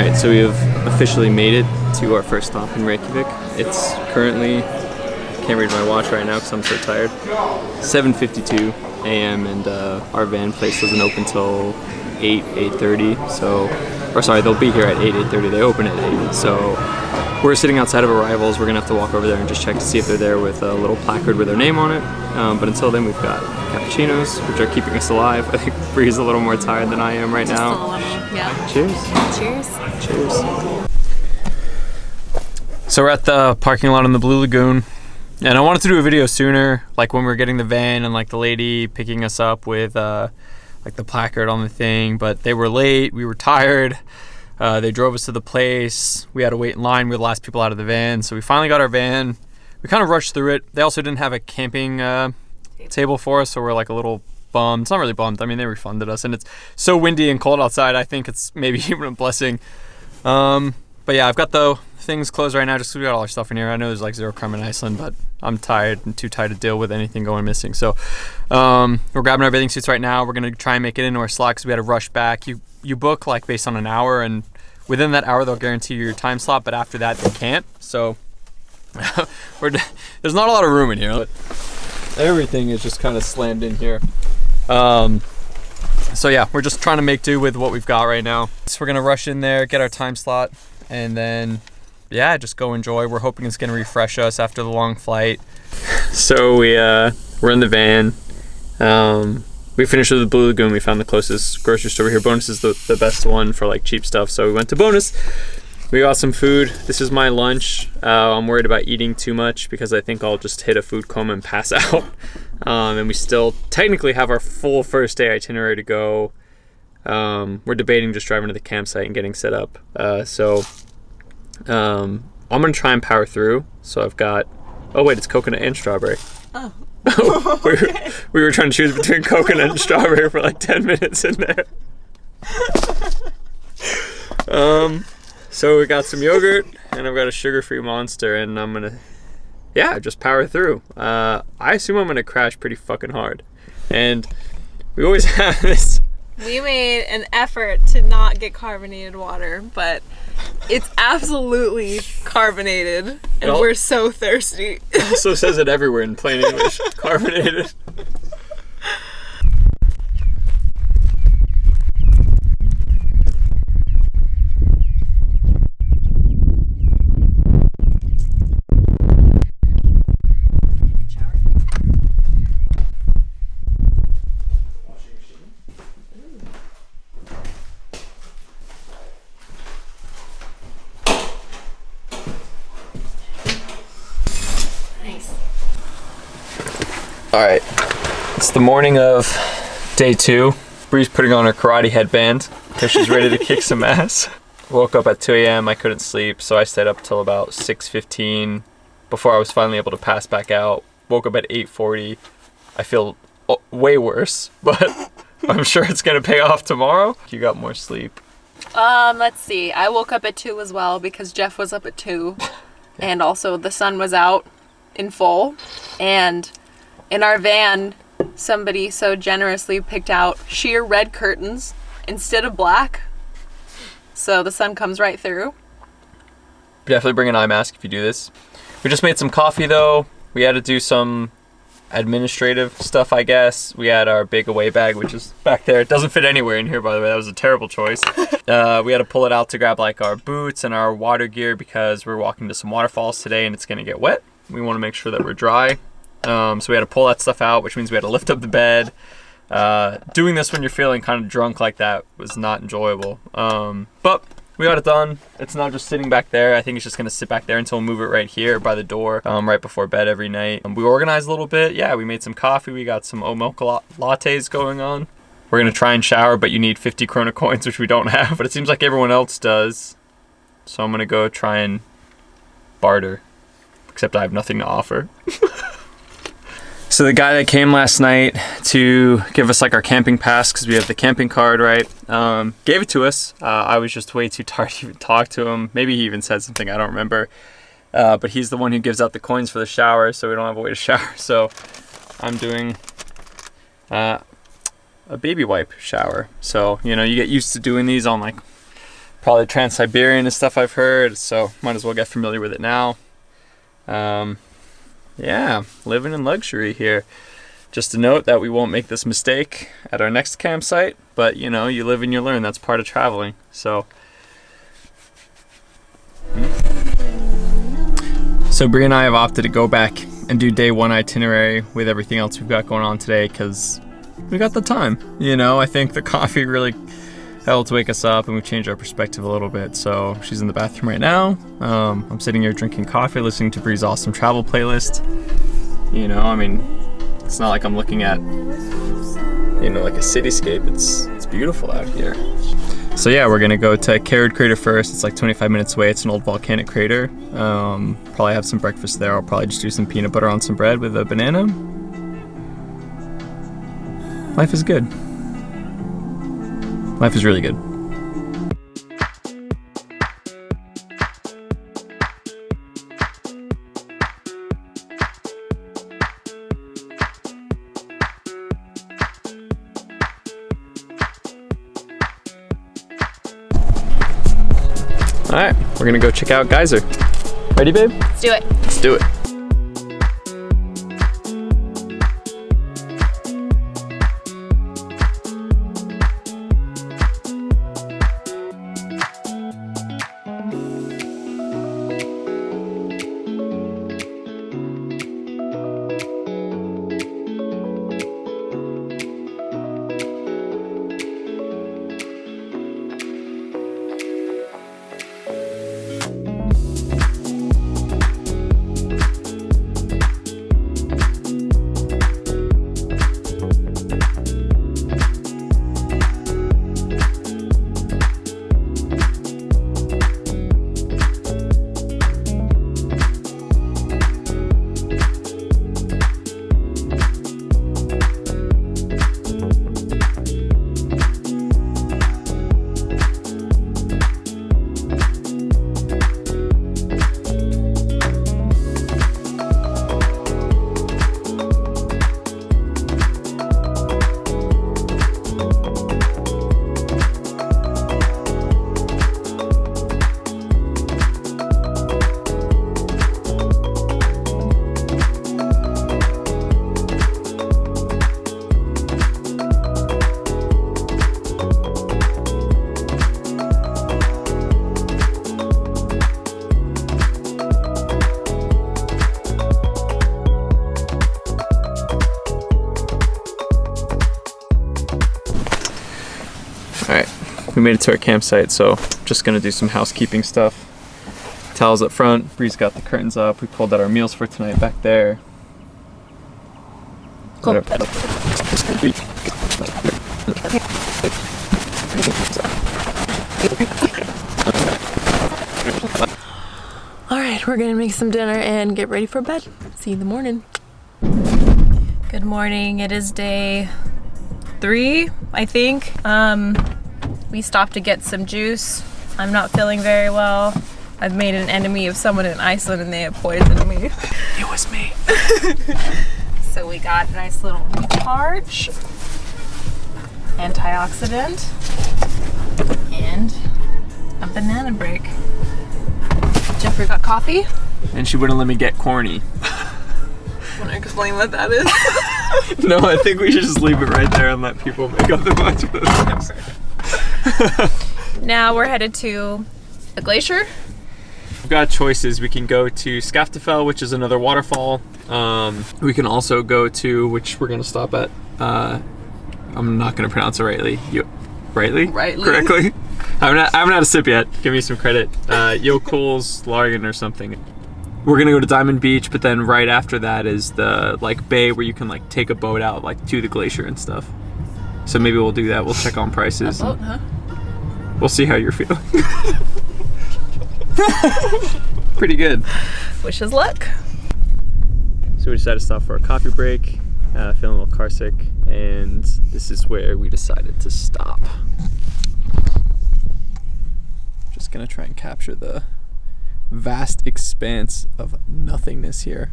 Alright, so we have officially made it to our first stop in Reykjavik. It's currently, can't read my watch right now because I'm so tired, 7:52 a.m. and our van place doesn't open till 8:30. So, or sorry, they'll be here at 8:30. They open at 8. So we're sitting outside of Arrivals. We're gonna have to walk over there and just check to see if they're there with a little placard with their name on it. But until then, we've got cappuccinos, which are keeping us alive. I think Bree's a little more tired than I am right now. Just a little, yeah. Cheers. Cheers. Cheers. So we're at the parking lot in the Blue Lagoon, and I wanted to do a video sooner, like when we were getting the van and like the lady picking us up with like the placard on the thing, but they were late, we were tired. They drove us to the place. We had to wait in line. We were the last people out of the van, so we finally got our van. We kind of rushed through it. They also didn't have a camping table for us, so we're like a little bummed. It's not really bummed. I mean, they refunded us, and it's so windy and cold outside. I think it's maybe even a blessing. But yeah, I've got the things closed right now just 'cause we got all our stuff in here. I know there's like 0 crime in Iceland, but I'm tired and too tired to deal with anything going missing. So we're grabbing our bathing suits right now. We're gonna try and make it into our slot because we had to rush back. You book like based on an hour, and within that hour they'll guarantee you your time slot, but after that they can't. So there's not a lot of room in here, but everything is just kind of slammed in here. So yeah, we're just trying to make do with what we've got right now. So we're gonna rush in there, get our time slot, and then yeah, just go enjoy. We're hoping it's gonna refresh us after the long flight. So we're in the van. We finished with the Blue Lagoon. We found the closest grocery store here. Bonus is the best one for like cheap stuff, so we went to Bonus. We got some food. This is my lunch. I'm worried about eating too much because I think I'll just hit a food coma and pass out. And we still technically have our full first day itinerary to go. We're debating just driving to the campsite and getting set up. So I'm gonna try and power through. So I've got, oh wait, it's coconut and strawberry. Oh. we were trying to choose between coconut and strawberry for like 10 minutes in there. So we got some yogurt and I've got a sugar-free Monster, and I'm gonna, yeah, just power through. I assume I'm gonna crash pretty fucking hard, and we always have this. We made an effort to not get carbonated water, but it's absolutely carbonated, and we're so thirsty. It also says it everywhere in plain English, carbonated. All right, it's the morning of day 2. Bree's putting on her karate headband because she's ready to kick some ass. Woke up at 2 a.m. I couldn't sleep, so I stayed up till about 6:15 before I was finally able to pass back out. Woke up at 8:40. I feel way worse, but I'm sure it's gonna pay off tomorrow. You got more sleep. Let's see. I woke up at 2 as well because Jeff was up at 2, and also the sun was out in full, and in our van, somebody so generously picked out sheer red curtains instead of black, so the sun comes right through. Definitely bring an eye mask if you do this. We just made some coffee though. We had to do some administrative stuff, I guess. We had our big away bag, which is back there. It doesn't fit anywhere in here, by the way. That was a terrible choice. We had to pull it out to grab like our boots and our water gear because we're walking to some waterfalls today and it's gonna get wet. We want to make sure that we're dry. So we had to pull that stuff out, which means we had to lift up the bed. Doing this when you're feeling kind of drunk like that was not enjoyable. But we got it done. It's not just sitting back there. I think it's just gonna sit back there until we move it right here by the door, right before bed every night. We organized a little bit. Yeah, we made some coffee. We got some oat milk lattes going on. We're gonna try and shower, but you need 50 krona coins, which we don't have, but it seems like everyone else does. So I'm gonna go try and barter, except I have nothing to offer. So the guy that came last night to give us like our camping pass, because we have the camping card, right, gave it to us. I was just way too tired to even talk to him. Maybe he even said something, I don't remember. But he's the one who gives out the coins for the shower, so we don't have a way to shower. So I'm doing a baby wipe shower. So, you know, you get used to doing these on like Probably Trans-Siberian and stuff I've heard, so might as well get familiar with it now. Yeah, living in luxury here. Just a note that we won't make this mistake at our next campsite, but you know, you live and you learn. That's part of traveling. So Brie and I have opted to go back and do day one itinerary with everything else we've got going on today because we got the time. You know, I think the coffee really helped wake us up and we've changed our perspective a little bit. So she's in the bathroom right now. I'm sitting here drinking coffee, listening to Brie's awesome travel playlist. You know, I mean, it's not like I'm looking at, you know, like a cityscape. It's beautiful out here. So yeah, we're gonna go to Carrot Crater first. It's like 25 minutes away. It's an old volcanic crater. Probably have some breakfast there. I'll probably just do some peanut butter on some bread with a banana. Life is good. Life is really good. All right, we're gonna go check out Geyser. Ready, babe? Let's do it. Let's do it. We made it to our campsite, so just gonna do some housekeeping stuff. Towels up front, Bree's got the curtains up. We pulled out our meals for tonight back there. Cool. All right, we're gonna make some dinner and get ready for bed. See you in the morning. Good morning. It is day 3, I think. We stopped to get some juice. I'm not feeling very well. I've made an enemy of someone in Iceland and they have poisoned me. It was me. So we got a nice little recharge, antioxidant, and a banana break. Jeffrey got coffee. And she wouldn't let me get corny. Want to explain what that is? No, I think we should just leave it right there and let people make up their minds for themselves. Now we're headed to a glacier. We've got choices. We can go to Skaftafell, which is another waterfall. We can also go to, which we're going to stop at, I'm not going to pronounce it rightly. Rightly? Correctly? I haven't had a sip yet. Give me some credit. Jokul's Largen or something. We're going to go to Diamond Beach, but then right after that is the like bay where you can like take a boat out like to the glacier and stuff. So maybe we'll do that. We'll check on prices. A boat, huh? We'll see how you're feeling. Pretty good. Wish us luck. So we decided to stop for a coffee break, feeling a little car sick, and this is where we decided to stop. Just gonna try and capture the vast expanse of nothingness here.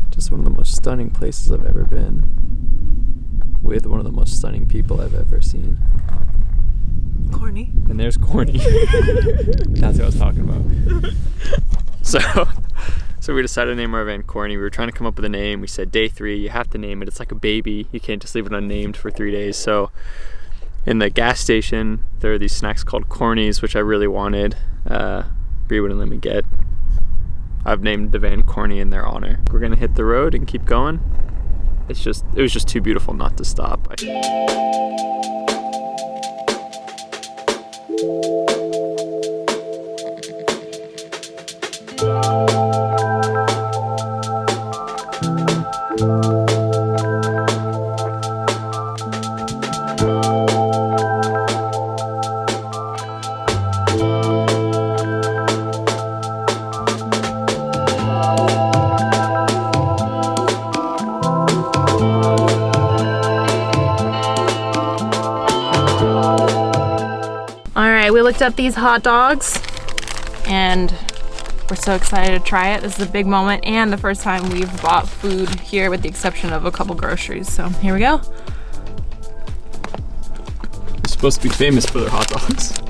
Just one of the most stunning places I've ever been. with one of the most stunning people I've ever seen. Corny. And there's Corny. That's what I was talking about. So we decided to name our van Corny. We were trying to come up with a name. We said day 3, you have to name it. It's like a baby. You can't just leave it unnamed for 3 days. So in the gas station, there are these snacks called Cornies, which I really wanted. Bree wouldn't let me get. I've named the van Corny in their honor. We're gonna hit the road and keep going. It was just too beautiful not to stop. We looked up these hot dogs and we're so excited to try it. This is a big moment and the first time we've bought food here with the exception of a couple groceries. So here we go. They're supposed to be famous for their hot dogs.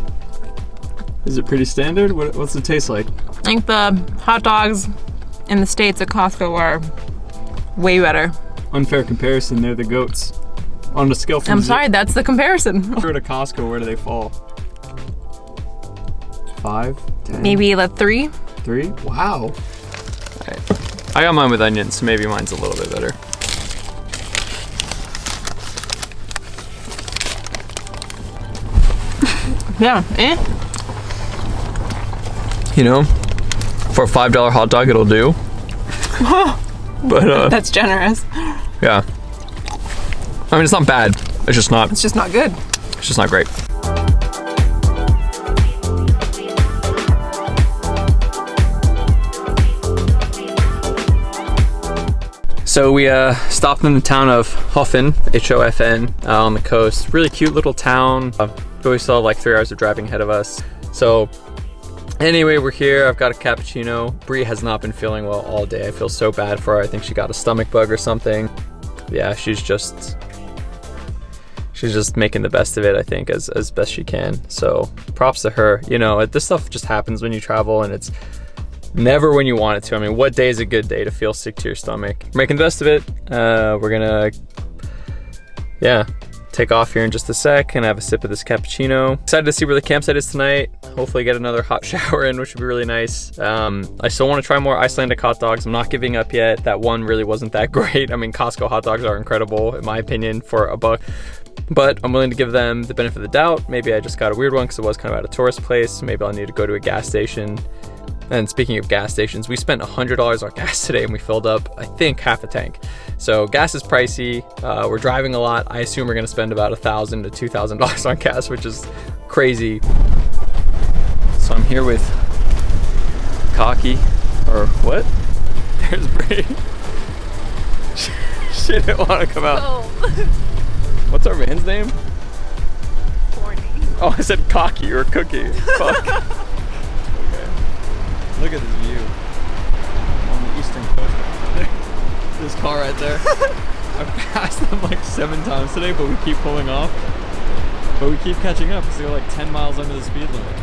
Is it pretty standard? What's it taste like? I think the hot dogs in the States at Costco are way better. Unfair comparison, they're the goats. On a scale from I'm sorry, that's the comparison. 0 to Costco, where do they fall? 5, 10? Maybe like 3. 3? Wow. All right. I got mine with onions, so maybe mine's a little bit better. Yeah, You know, for a $5 hot dog, it'll do. But that's generous. Yeah. I mean, it's not bad. It's just not good. It's just not great. So we stopped in the town of Hoffen, H-O-F-N, on the coast. Really cute little town. We still have like 3 hours of driving ahead of us. So anyway, we're here. I've got a cappuccino. Bree has not been feeling well all day. I feel so bad for her. I think she got a stomach bug or something. Yeah, she's just making the best of it, I think, as best she can. So props to her. You know, this stuff just happens when you travel, and it's never when you want it to. I mean, what day is a good day to feel sick to your stomach? We're making the best of it. We're gonna, take off here in just a sec and have a sip of this cappuccino. Excited to see where the campsite is tonight. Hopefully get another hot shower in, which would be really nice. I still want to try more Icelandic hot dogs. I'm not giving up yet. That one really wasn't that great. I mean, Costco hot dogs are incredible, in my opinion, for $1. But I'm willing to give them the benefit of the doubt. Maybe I just got a weird one because it was kind of at a tourist place. Maybe I'll need to go to a gas station. And speaking of gas stations, we spent $100 on gas today and we filled up, I think, half a tank. So gas is pricey. We're driving a lot. I assume we're gonna spend about $1,000 to $2,000 on gas, which is crazy. So I'm here with Cocky, or what? There's Bree. She didn't want to come out. Oh. What's our van's name? Corny. Oh, I said Cocky or Cookie. Fuck. Okay. Look at this view on the eastern coast. This car right there. I've passed them like 7 times today, but we keep pulling off. But we keep catching up because they're like 10 miles under the speed limit.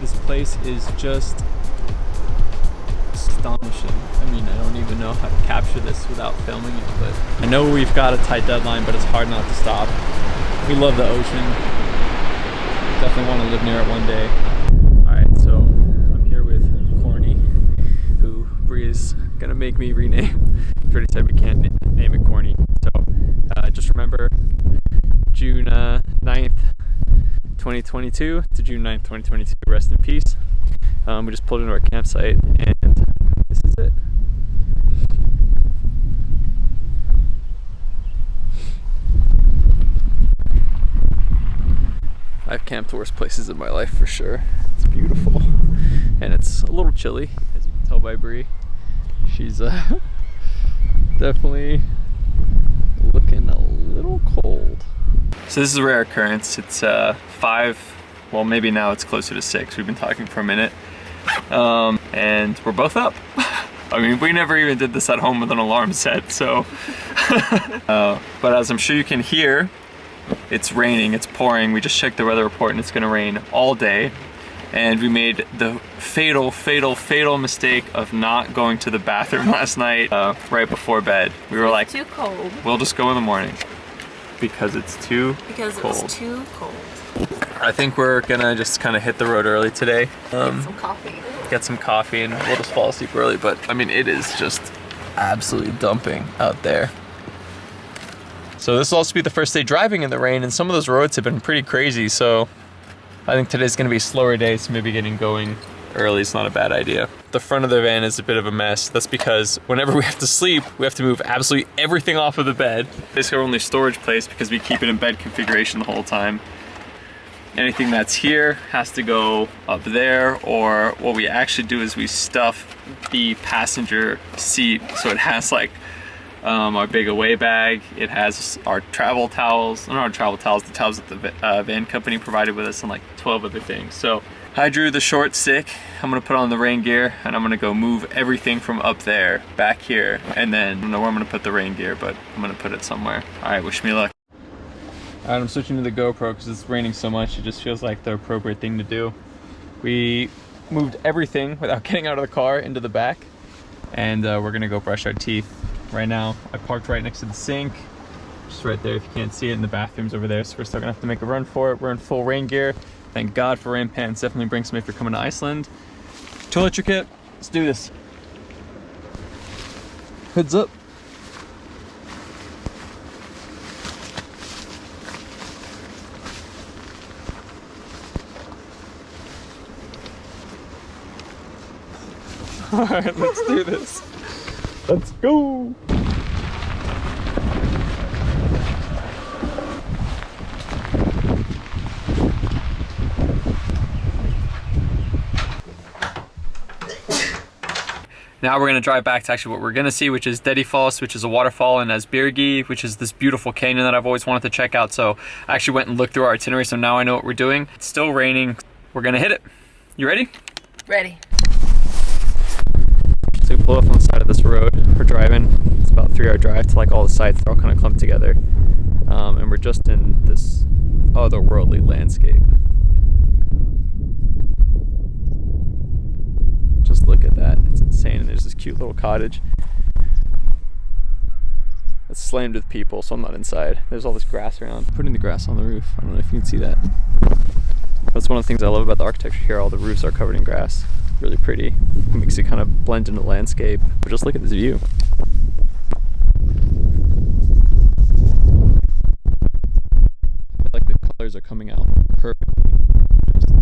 This place is just astonishing. I mean, I don't even know how to capture this without filming it, but I know we've got a tight deadline, but it's hard not to stop. We love the ocean. Definitely want to live near it one day. Alright, so I'm here with Corny, who Bree is gonna make me rename. She already said we can't name it Corny. So just remember June 9th, 2022 to June 9th, 2022. Rest in peace. We just pulled into our campsite and this is it. I've camped worse places in my life for sure. It's beautiful. And it's a little chilly, as you can tell by Bree. She's definitely looking a little cold. So this is a rare occurrence. It's 5, well maybe now it's closer to 6. We've been talking for a minute. And we're both up. I mean, we never even did this at home with an alarm set, so. But as I'm sure you can hear, it's raining, it's pouring. We just checked the weather report and it's gonna rain all day. And we made the fatal mistake of not going to the bathroom last night right before bed. We were like, too cold. We'll just go in the morning because it's too cold. Because it was too cold. I think we're gonna just kind of hit the road early today. Get some coffee. Get some coffee and we'll just fall asleep early. But I mean, it is just absolutely dumping out there. So this will also be the first day driving in the rain, and some of those roads have been pretty crazy. So I think today's gonna be a slower day, so maybe getting going early is not a bad idea. The front of the van is a bit of a mess. That's because whenever we have to sleep, we have to move absolutely everything off of the bed. This is our only storage place because we keep it in bed configuration the whole time. Anything that's here has to go up there, or what we actually do is we stuff the passenger seat so it has like our big away bag, it has our travel towels, not our travel towels, the towels that the van company provided with us, and like 12 other things. So I drew the short stick, I'm gonna put on the rain gear, and I'm gonna go move everything from up there back here, and then I don't know where I'm gonna put the rain gear, but I'm gonna put it somewhere. All right, wish me luck. All right, I'm switching to the GoPro because it's raining so much, it just feels like the appropriate thing to do. We moved everything without getting out of the car into the back, and we're gonna go brush our teeth right now. I parked right next to the sink, just right there if you can't see it, and the bathroom's over there, so we're still gonna have to make a run for it. We're in full rain gear. Thank God for rain pants. Definitely bring some if you're coming to Iceland. Toiletry kit, let's do this. Heads up. All right, let's do this. Let's go. Now we're gonna drive back to actually what we're gonna see, which is Dedifoss, which is a waterfall, and Asbyrgi, which is this beautiful canyon that I've always wanted to check out. So I actually went and looked through our itinerary, so now I know what we're doing. It's still raining. We're gonna hit it. You ready? Ready. So we pull up on the side of this road. We're driving. It's about a 3-hour drive to like all the sites. They're all kind of clumped together. And we're just in this otherworldly landscape. Just look at that. It's insane. And there's this cute little cottage. It's slammed with people, so I'm not inside. There's all this grass around. Putting the grass on the roof. I don't know if you can see that. That's one of the things I love about the architecture here. All the roofs are covered in grass. Really pretty. It makes it kind of blend into the landscape. But just look at this view. I feel like the colors are coming out perfectly. Just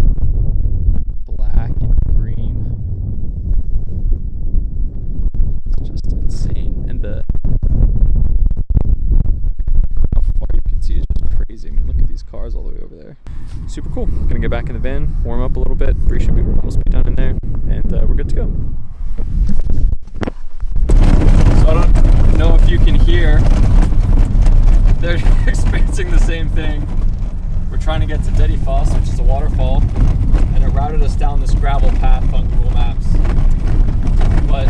black and green. It's just insane. And how far you can see is just crazy. I mean, look at these cars all the way over there. Super cool. Gonna get back in the van, warm up a little bit. Bree should almost be done in there, and we're good to go. So I don't know if you can hear, they're experiencing the same thing. We're trying to get to Dedifoss, which is a waterfall, and it routed us down this gravel path on Google Maps. But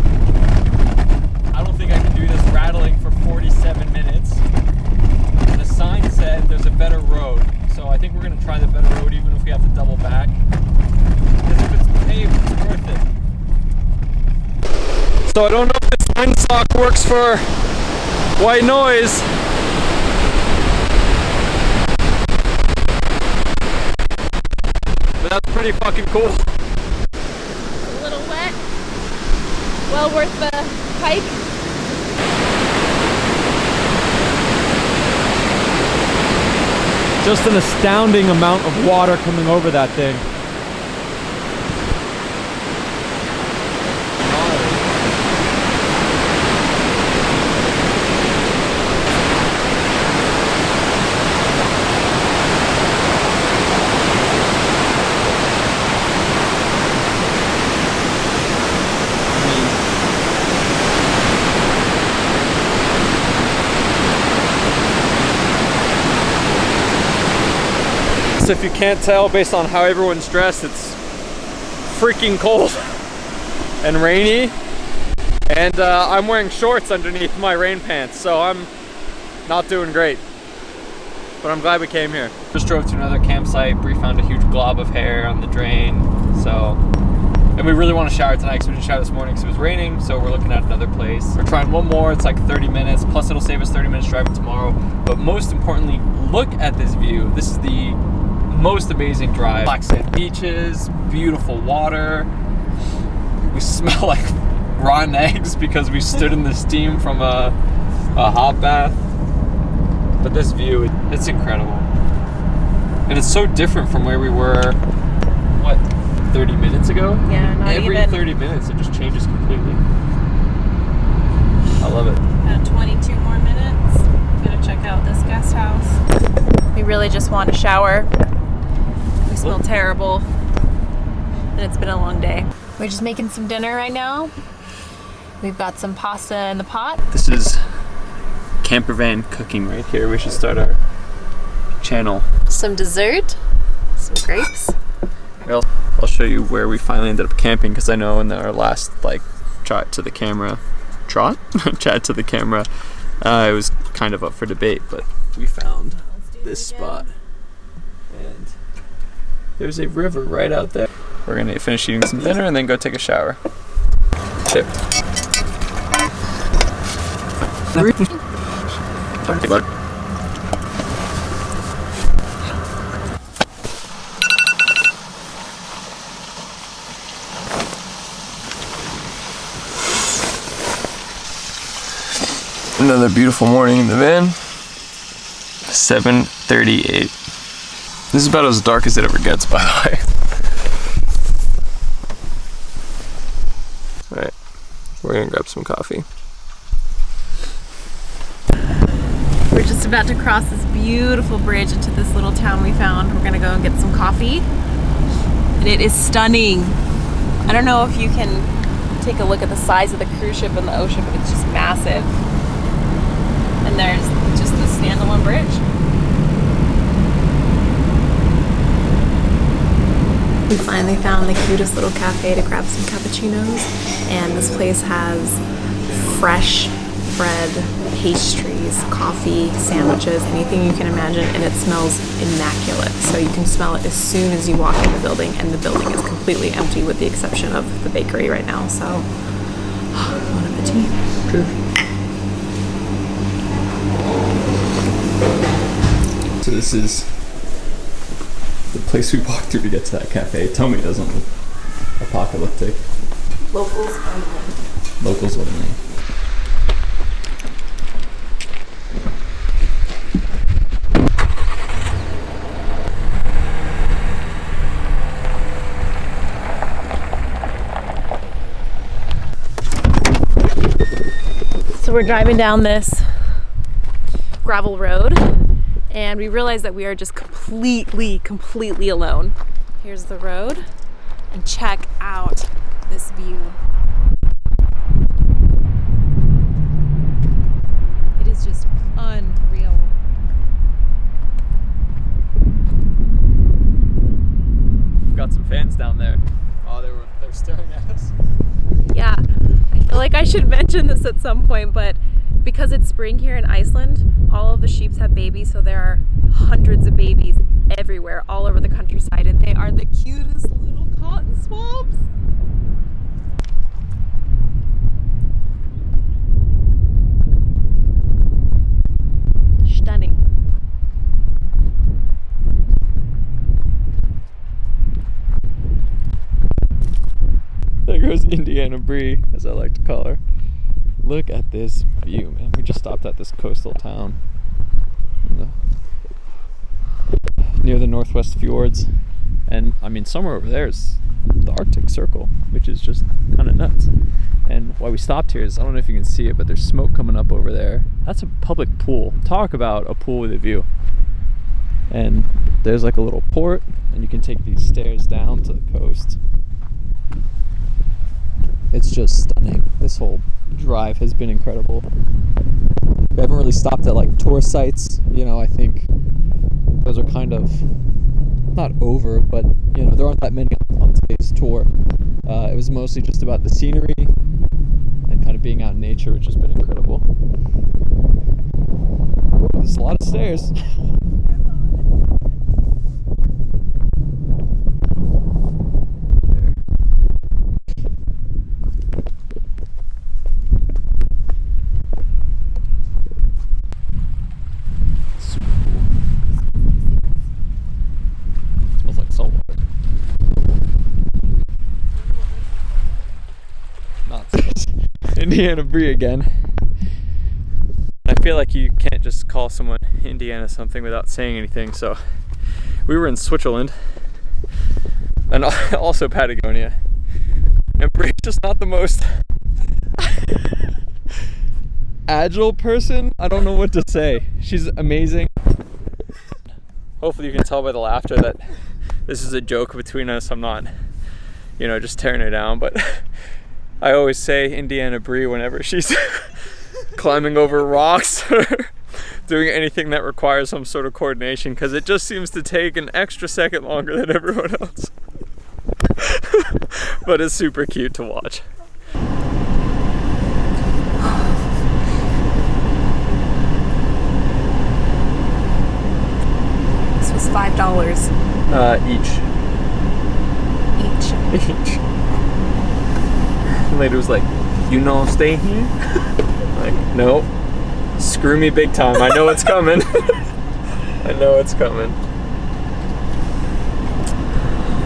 I don't think I can do this rattling for 47 minutes. And the sign said there's a better road. So I think we're gonna try the better road even if we have to double back. Because if it's paved, it's worth it. So I don't know if this windsock works for white noise. But that's pretty fucking cool. It's a little wet. Well worth the hike. Just an astounding amount of water coming over that thing. If you can't tell based on how everyone's dressed, it's freaking cold and rainy. And I'm wearing shorts underneath my rain pants, so I'm not doing great. But I'm glad we came here. Just drove to another campsite. Bree found a huge glob of hair on the drain. And we really want to shower tonight because we didn't shower this morning because it was raining. So we're looking at another place. We're trying one more. It's like 30 minutes. Plus it'll save us 30 minutes driving tomorrow. But most importantly, look at this view. This is the most amazing drive. Black sand beaches, beautiful water. We smell like rotten eggs because we stood in the steam from a hot bath. But this view, it's incredible. And it's so different from where we were, what, 30 minutes ago? Yeah, not Every even. 30 minutes, it just changes completely. I love it. About 22 more minutes. Gonna check out this guest house. We really just want to shower. We smell terrible. And it's been a long day. We're just making some dinner right now. We've got some pasta in the pot. This is camper van cooking right here. We should start our channel. Some dessert. Some grapes. I'll show you where we finally ended up camping because I know in our last chat to the camera, it was kind of up for debate, but we found this spot and there's a river right out there. We're gonna finish eating some dinner and then go take a shower. Tip. Another beautiful morning in the van. 7:38. This is about as dark as it ever gets, by the way. Alright, we're gonna grab some coffee. We're just about to cross this beautiful bridge into this little town we found. We're gonna go and get some coffee. And it is stunning. I don't know if you can take a look at the size of the cruise ship in the ocean, but it's just massive. And there's just this standalone bridge. We finally found the cutest little cafe to grab some cappuccinos, and this place has fresh bread, pastries, coffee, sandwiches, anything you can imagine, and it smells immaculate. So you can smell it as soon as you walk in the building, and the building is completely empty with the exception of the bakery right now. So, bon appetit. So this is the place we walked through to get to that cafe. Tell me it doesn't look apocalyptic. Locals only. Locals only. So we're driving down this gravel road, and we realize that we are just completely alone. Here's the road, and check out this view. It is just unreal. We've got some fans down there. Oh, they're staring at us. Yeah, I feel like I should mention this at some point, but because it's spring here in Iceland, all of the sheep have babies, so there are hundreds of babies everywhere, all over the countryside, and they are the cutest little cotton swabs. Stunning. There goes Indiana Bree, as I like to call her. Look at this view, man. We just stopped at this coastal town near the Northwest Fjords. And I mean, somewhere over there is the Arctic Circle, which is just kind of nuts. And why we stopped here is, I don't know if you can see it, but there's smoke coming up over there. That's a public pool. Talk about a pool with a view. And there's like a little port, and you can take these stairs down to the coast. It's just stunning. This whole drive has been incredible. We haven't really stopped at like tourist sites. You know, I think those are kind of not over, but you know, there aren't that many on today's tour. It was mostly just about the scenery and kind of being out in nature, which has been incredible. Ooh, there's a lot of stairs. Smells like salt water. Nonsense. Indiana Brie again. I feel like you can't just call someone Indiana something without saying anything, so we were in Switzerland and also Patagonia, and Brie's just not the most agile person. I don't know what to say. She's amazing. Hopefully you can tell by the laughter that this is a joke between us. I'm not, just tearing her down, but I always say Indiana Brie whenever she's climbing over rocks or doing anything that requires some sort of coordination, because it just seems to take an extra second longer than everyone else. But it's super cute to watch. This was $5 Each. each. The lady was like, stay here? Like, no. Screw me big time. I know it's coming. I know it's coming.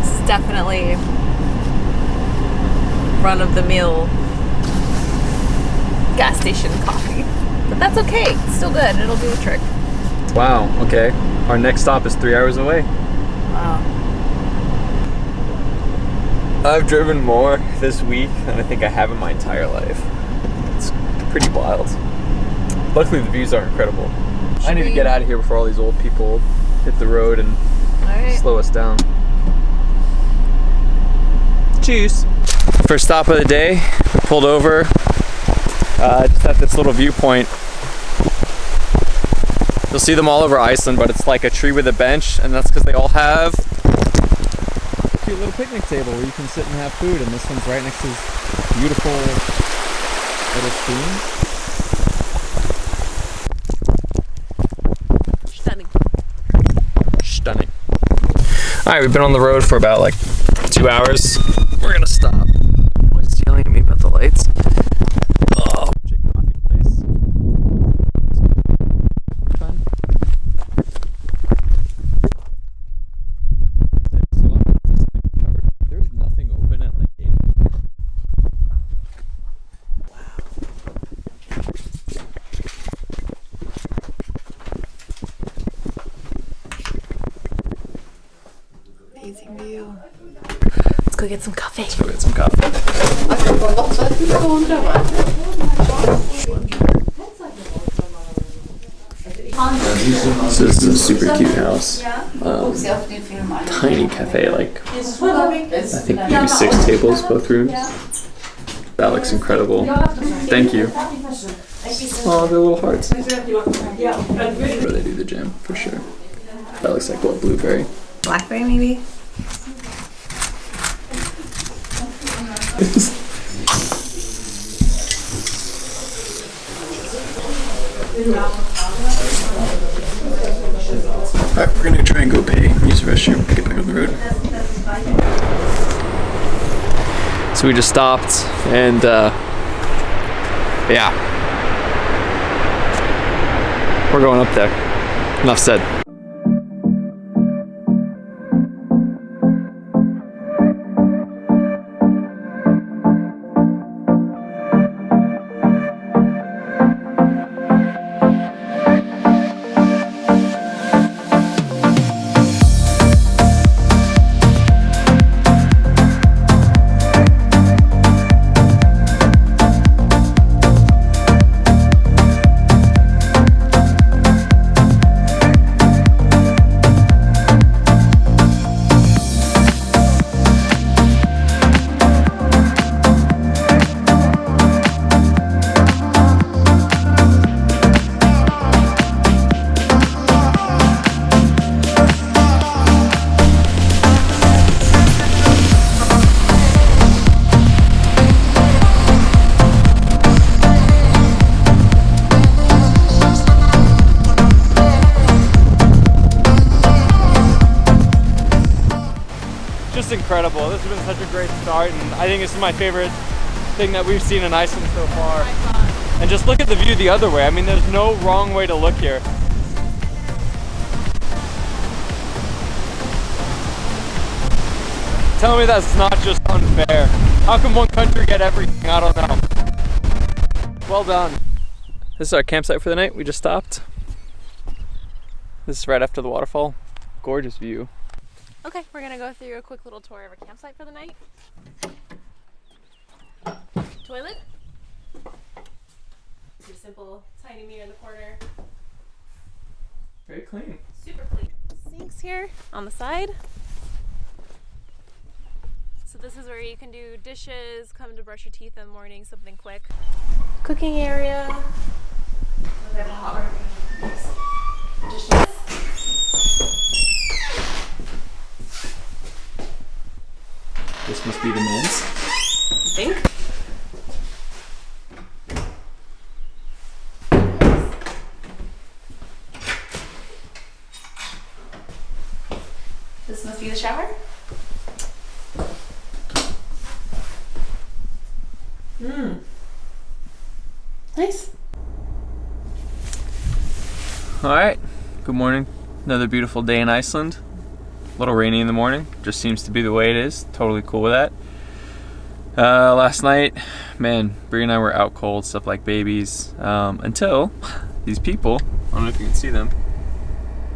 This is definitely run-of-the-mill gas station coffee. But that's okay. It's still good. It'll do the trick. Wow, okay. Our next stop is 3 hours away. Wow. I've driven more this week than I think I have in my entire life. It's pretty wild. Luckily the views are incredible. I need to get out of here before all these old people hit the road and slow us down. Cheers. First stop of the day, we pulled over just at this little viewpoint. You'll see them all over Iceland, but it's like a tree with a bench, and that's because they all have A cute little picnic table where you can sit and have food, and this one's right next to this beautiful little stream. stunning. Alright, we've been on the road for about like 2 hours. We're gonna stop. He's yelling at me about the lights. Oh, Chicken coffee place. Fun. There's nothing open at like 8. Amazing view. Let's go get some coffee. let's go get some coffee. So this is a super cute house. Tiny cafe, like I think maybe 6 tables, both rooms. That looks incredible. Thank you. Oh, they're little hearts. Where they do the gym, for sure. That looks like what, blueberry? Blackberry, maybe? Alright, we're gonna try and go pay, use the restroom, get back on the road. So we just stopped and yeah. We're going up there. Enough said. incredible. This has been such a great start, and I think this is my favorite thing that we've seen in Iceland so far. And just look at the view the other way. I mean, there's no wrong way to look here. Tell me that's not just unfair. How come one country get everything? I don't know. Well done. This is our campsite for the night. We just stopped. This is right after the waterfall. Gorgeous view. Okay, we're gonna go through a quick little tour of our campsite for the night. Toilet. Your simple tiny mirror in the corner. Very clean. Super clean. Sinks here on the side. So this is where you can do dishes, come to brush your teeth in the morning, something quick. Cooking area. Dishes. This must be the men's. I think. This must be the shower. Nice. Alright, good morning. Another beautiful day in Iceland. A little rainy in the morning, just seems to be the way it is. Totally cool with that. Last night, man, Bree and I were out cold, stuff like babies, until these people, I don't know if you can see them,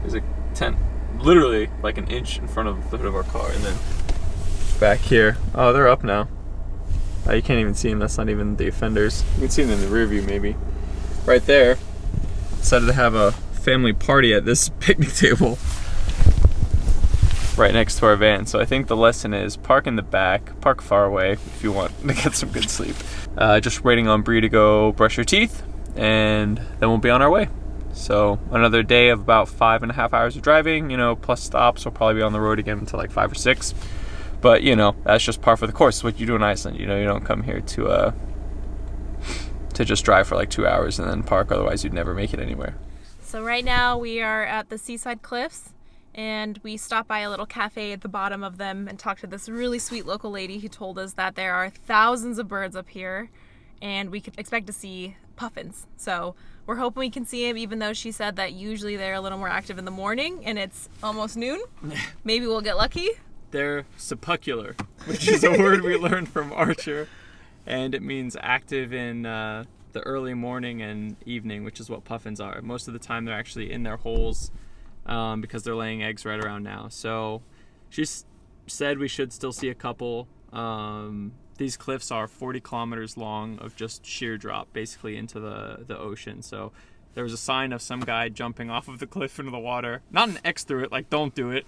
there's a tent literally like an inch in front of the hood of our car, and then back here, oh, they're up now. You can't even see them, that's not even the offenders. You can see them in the rear view maybe. Right there, decided to have a family party at this picnic table right next to our van. So I think the lesson is park in the back, park far away if you want to get some good sleep. Just waiting on Bree to go brush her teeth, and then we'll be on our way. So another day of about 5.5 hours of driving, you know, plus stops. We'll probably be on the road again until like 5 or 6. But you know, that's just par for the course. What you do in Iceland, you know, you don't come here to just drive for like 2 hours and then park. Otherwise, you'd never make it anywhere. So right now we are at the seaside cliffs, and we stopped by a little cafe at the bottom of them and talked to this really sweet local lady who told us that there are thousands of birds up here, and we could expect to see puffins. So we're hoping we can see them, even though she said that usually they're a little more active in the morning and it's almost noon. Maybe we'll get lucky. They're sepucular, which is a word we learned from Archer, and it means active in the early morning and evening, which is what puffins are. Most of the time they're actually in their holes because they're laying eggs right around now. So she said we should still see a couple. These cliffs are 40 kilometers long of just sheer drop basically into the ocean. So there was a sign of some guy jumping off of the cliff into the water. Not an X through it, like don't do it.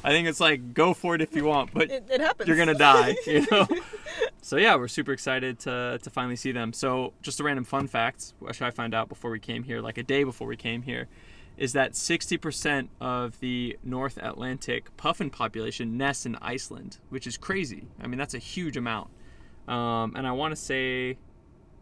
I think it's like go for it if you want, but it happens. You're gonna die, you know? So yeah, we're super excited to finally see them. So just a random fun fact, which I found out before we came here, like a day before we came here, is that 60% of the North Atlantic puffin population nests in Iceland, which is crazy. I mean, that's a huge amount. And I want to say,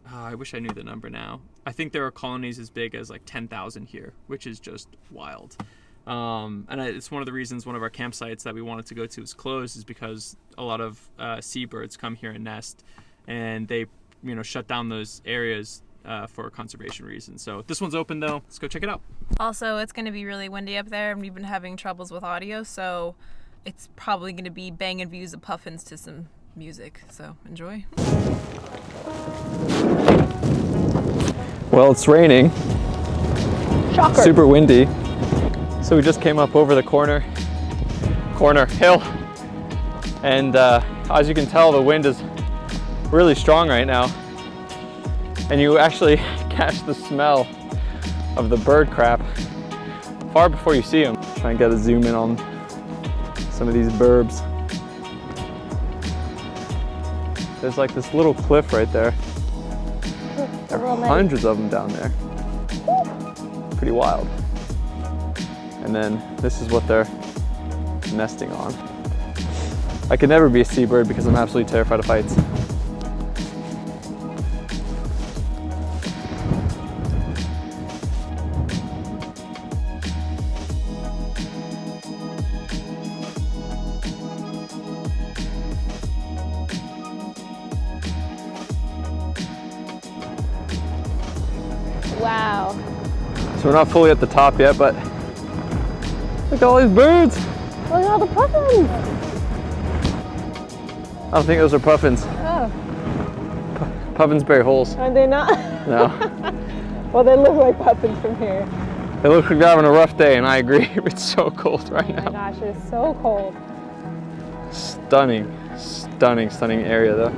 I wish I knew the number now. I think there are colonies as big as like 10,000 here, which is just wild. It's one of the reasons one of our campsites that we wanted to go to is closed, is because a lot of seabirds come here and nest, and they, you know, shut down those areas for conservation reasons. So this one's open though. Let's go check it out. Also, it's going to be really windy up there, and we've been having troubles with audio, so it's probably going to be banging views of puffins to some music. So enjoy. Well, it's raining. Shocker. Super windy. So we just came up over the corner hill, and as you can tell, the wind is really strong right now, and you actually catch the smell of the bird crap far before you see them. Try and get a zoom in on some of these burbs. There's like this little cliff right there. There are hundreds of them down there. Pretty wild. And then this is what they're nesting on. I could never be a seabird because I'm absolutely terrified of heights. So we're not fully at the top yet, but look at all these birds. Look at all the puffins. I don't think those are puffins. Oh, Puffins bury holes. are they not? No. Well, they look like puffins from here. They look like they're having a rough day, and I agree. It's so cold right Oh my now. gosh, it is so cold. Stunning, stunning, stunning area though.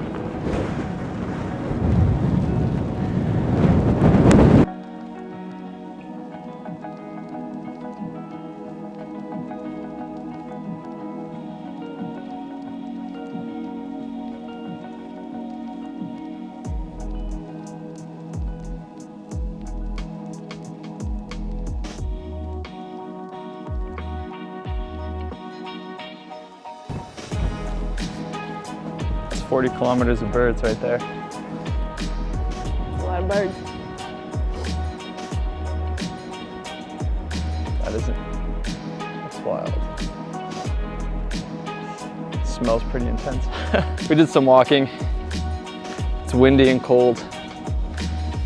It's 40 kilometers of birds right there. That's a lot of birds. That isn't, that's wild. It smells pretty intense. We did some walking. It's windy and cold.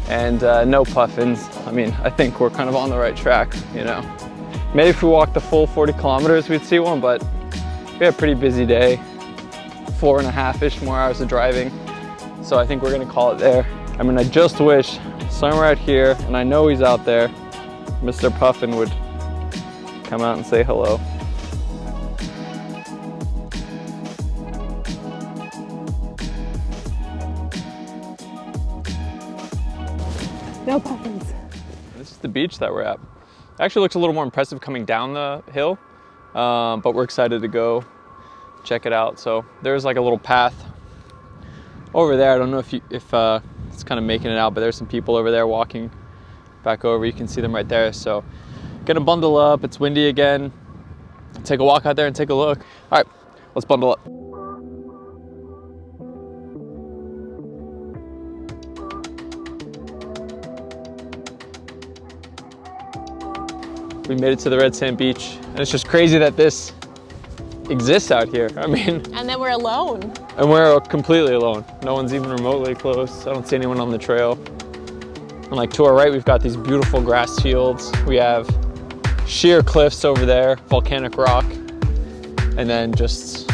And no puffins. I mean, I think we're kind of on the right track, you know. Maybe if we walked the full 40 kilometers, we'd see one, but we had a pretty busy day. 4.5-ish more hours of driving. So I think we're gonna call it there. I mean, I just wish somewhere out here, and I know he's out there, Mr. Puffin would come out and say hello. No puffins. This is the beach that we're at. Actually looks a little more impressive coming down the hill, but we're excited to go check it out. So there's like a little path over there. I don't know if it's kind of making it out, but there's some people over there walking back over. You can see them right there. So gonna bundle up. It's windy again. Take a walk out there and take a look. All right, let's bundle up. We made it to the red sand beach, and it's just crazy that this exists out here. I mean, And then we're alone. and we're completely alone. No one's even remotely close. I don't see anyone on the trail. And like to our right, we've got these beautiful grass fields. We have sheer cliffs over there, volcanic rock, and then just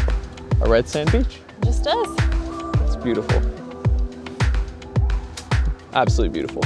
a red sand beach. Just us. It's beautiful. Absolutely beautiful.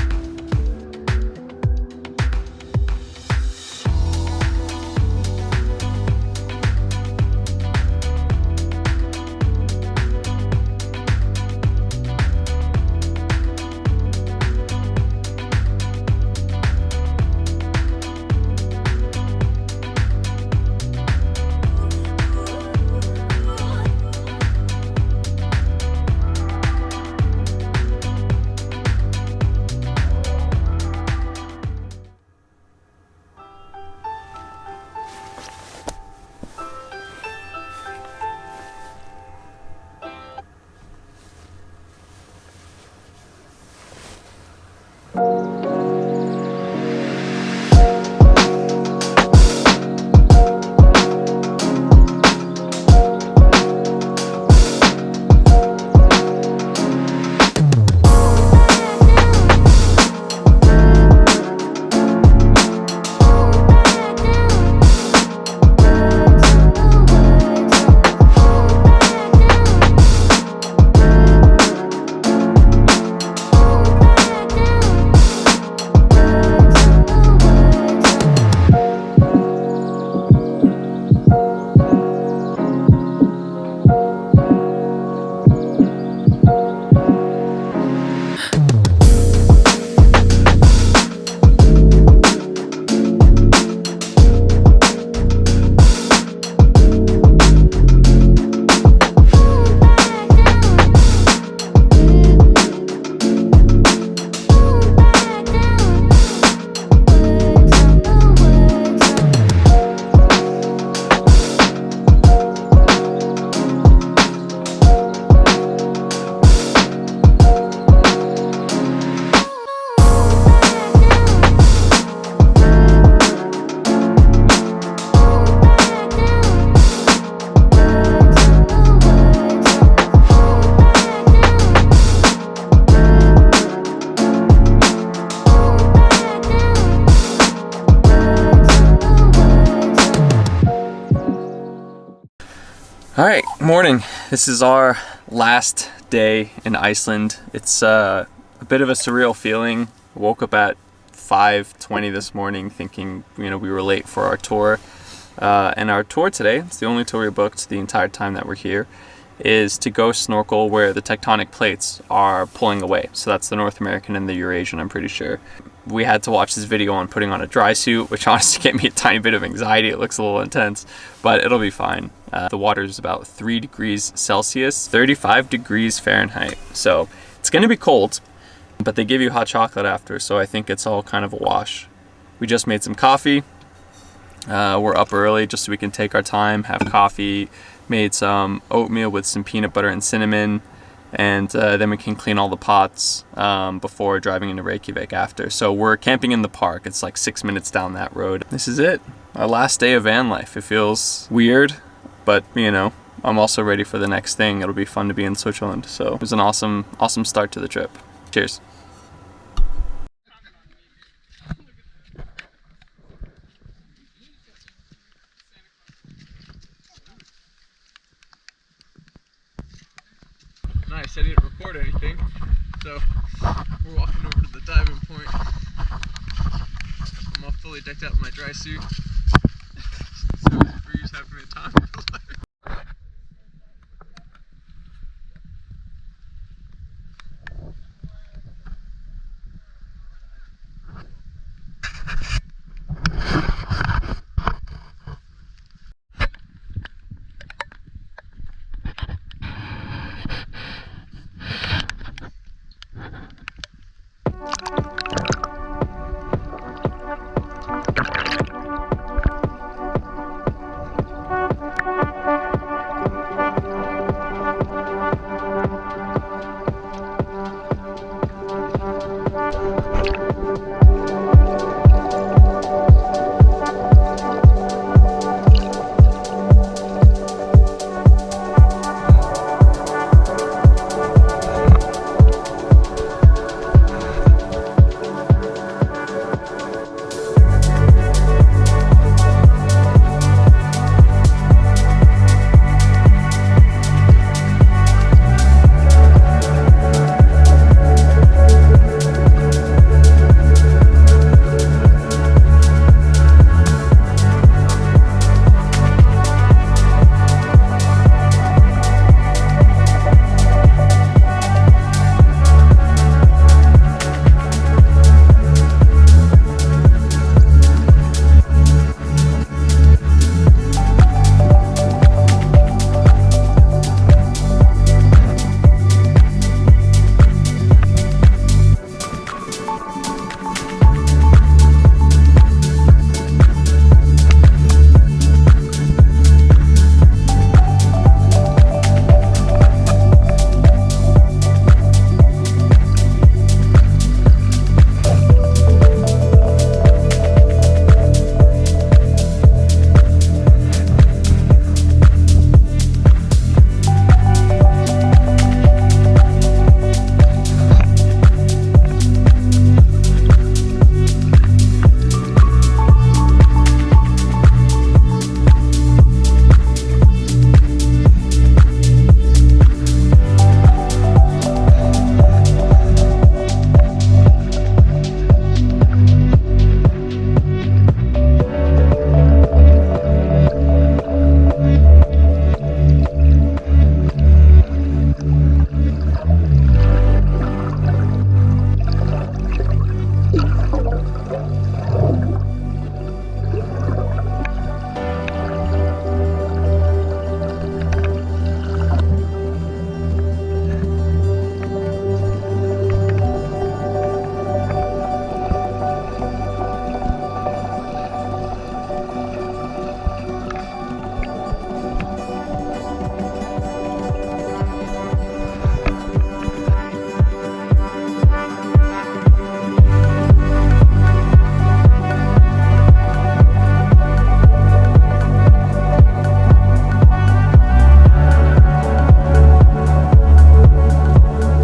All right, morning. This is our last day in Iceland. It's a bit of a surreal feeling. Woke up at 5:20 this morning thinking, we were late for our tour. And our tour today, it's the only tour we booked the entire time that we're here, is to go snorkel where the tectonic plates are pulling away. So that's the North American and the Eurasian, I'm pretty sure. We had to watch this video on putting on a dry suit, which honestly gave me a tiny bit of anxiety. It looks a little intense, but it'll be fine. The water is about 3 degrees Celsius, 35 degrees Fahrenheit. So it's going to be cold, but they give you hot chocolate after, so I think it's all kind of a wash. We just made some coffee. We're up early just so we can take our time, have coffee, made some oatmeal with some peanut butter and cinnamon, and then we can clean all the pots before driving into Reykjavik after. So we're camping in the park. It's like 6 minutes down that road. This is it. Our last day of van life. It feels weird, but I'm also ready for the next thing. It'll be fun to be in Switzerland. So it was an awesome start to the trip. Cheers. Nice, I didn't record anything, so we're walking over to the diving point. I'm all fully decked out in my dry suit. So Bree's having a time of her life.